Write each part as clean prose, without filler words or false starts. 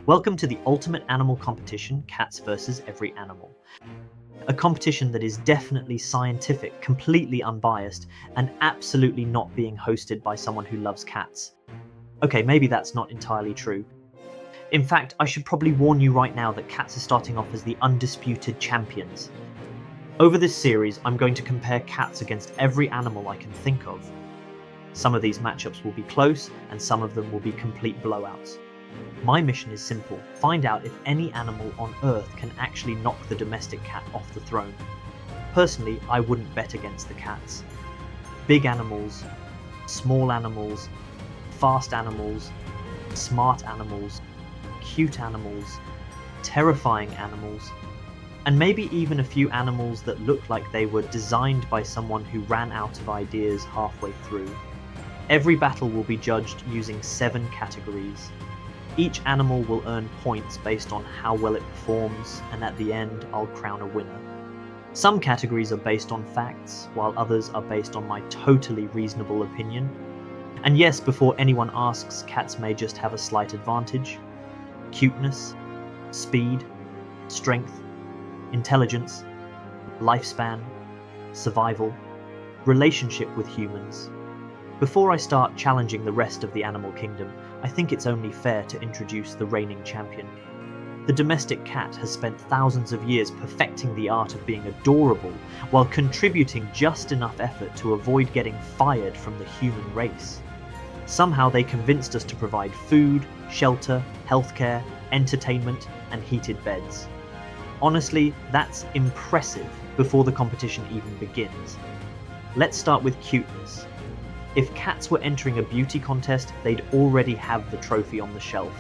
Welcome to the ultimate animal competition, Cats versus Every Animal. A competition that is definitely scientific, completely unbiased, and absolutely not being hosted by someone who loves cats. Okay, maybe that's not entirely true. In fact, I should probably warn you right now that cats are starting off as the undisputed champions. Over this series, I'm going to compare cats against every animal I can think of. Some of these matchups will be close, and some of them will be complete blowouts. My mission is simple: find out if any animal on Earth can actually knock the domestic cat off the throne. Personally, I wouldn't bet against the cats. Big animals, small animals, fast animals, smart animals, cute animals, terrifying animals, and maybe even a few animals that look like they were designed by someone who ran out of ideas halfway through. Every battle will be judged using 7 categories. Each animal will earn points based on how well it performs, and at the end, I'll crown a winner. Some categories are based on facts, while others are based on my totally reasonable opinion. And yes, before anyone asks, cats may just have a slight advantage. Cuteness, speed, strength, intelligence, lifespan, survival, relationship with humans. Before I start challenging the rest of the animal kingdom, I think it's only fair to introduce the reigning champion. The domestic cat has spent thousands of years perfecting the art of being adorable while contributing just enough effort to avoid getting fired from the human race. Somehow they convinced us to provide food, shelter, healthcare, entertainment, and heated beds. Honestly, that's impressive before the competition even begins. Let's start with cuteness. If cats were entering a beauty contest, they'd already have the trophy on the shelf.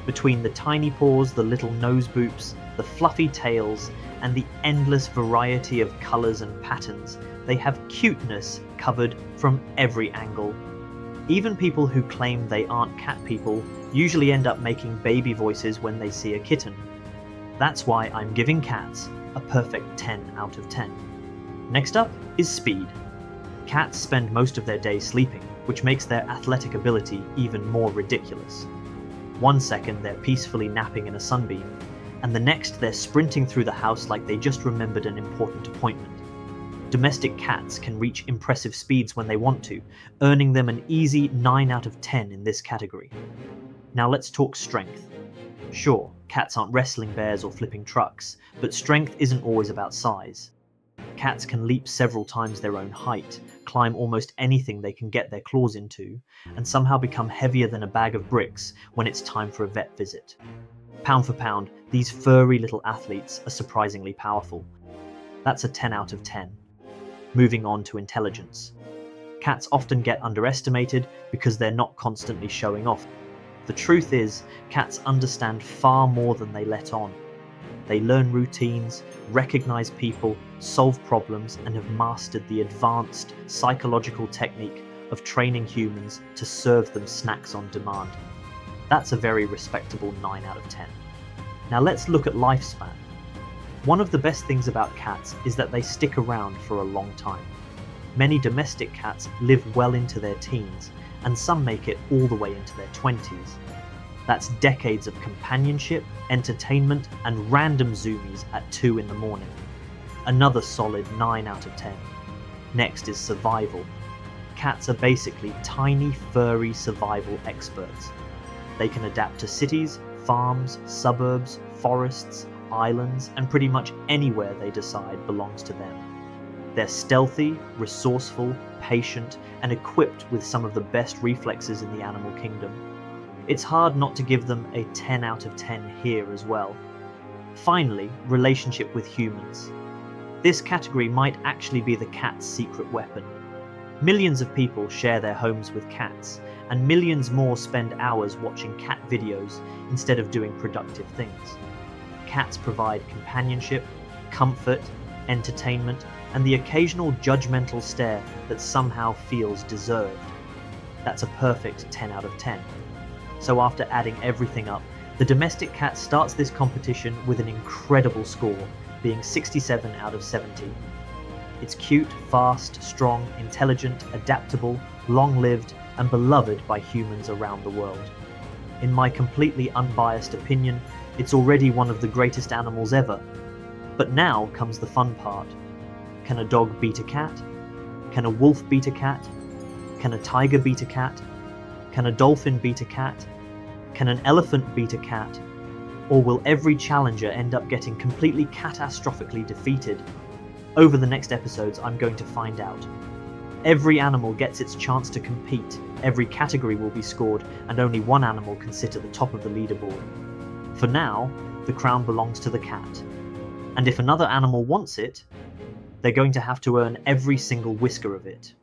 Between the tiny paws, the little nose boops, the fluffy tails, and the endless variety of colours and patterns, they have cuteness covered from every angle. Even people who claim they aren't cat people usually end up making baby voices when they see a kitten. That's why I'm giving cats a perfect 10 out of 10. Next up is speed. Cats spend most of their day sleeping, which makes their athletic ability even more ridiculous. One second they're peacefully napping in a sunbeam, and the next they're sprinting through the house like they just remembered an important appointment. Domestic cats can reach impressive speeds when they want to, earning them an easy 9 out of 10 in this category. Now let's talk strength. Sure, cats aren't wrestling bears or flipping trucks, but strength isn't always about size. Cats can leap several times their own height, climb almost anything they can get their claws into, and somehow become heavier than a bag of bricks when it's time for a vet visit. Pound for pound, these furry little athletes are surprisingly powerful. That's a 10 out of 10. Moving on to intelligence. Cats often get underestimated because they're not constantly showing off. The truth is, cats understand far more than they let on. They learn routines, recognize people, solve problems, and have mastered the advanced psychological technique of training humans to serve them snacks on demand. That's a very respectable 9 out of 10. Now let's look at lifespan. One of the best things about cats is that they stick around for a long time. Many domestic cats live well into their teens, and some make it all the way into their 20s. That's decades of companionship, entertainment, and random zoomies at 2 in the morning. Another solid 9 out of 10. Next is survival. Cats are basically tiny, furry survival experts. They can adapt to cities, farms, suburbs, forests, islands, and pretty much anywhere they decide belongs to them. They're stealthy, resourceful, patient, and equipped with some of the best reflexes in the animal kingdom. It's hard not to give them a 10 out of 10 here as well. Finally, relationship with humans. This category might actually be the cat's secret weapon. Millions of people share their homes with cats, and millions more spend hours watching cat videos instead of doing productive things. Cats provide companionship, comfort, entertainment, and the occasional judgmental stare that somehow feels deserved. That's a perfect 10 out of 10. So after adding everything up, the domestic cat starts this competition with an incredible score, being 67 out of 70. It's cute, fast, strong, intelligent, adaptable, long-lived, and beloved by humans around the world. In my completely unbiased opinion, it's already one of the greatest animals ever. But now comes the fun part. Can a dog beat a cat? Can a wolf beat a cat? Can a tiger beat a cat? Can a dolphin beat a cat? Can an elephant beat a cat? Or will every challenger end up getting completely catastrophically defeated? Over the next episodes, I'm going to find out. Every animal gets its chance to compete, every category will be scored, and only one animal can sit at the top of the leaderboard. For now, the crown belongs to the cat. And if another animal wants it, they're going to have to earn every single whisker of it.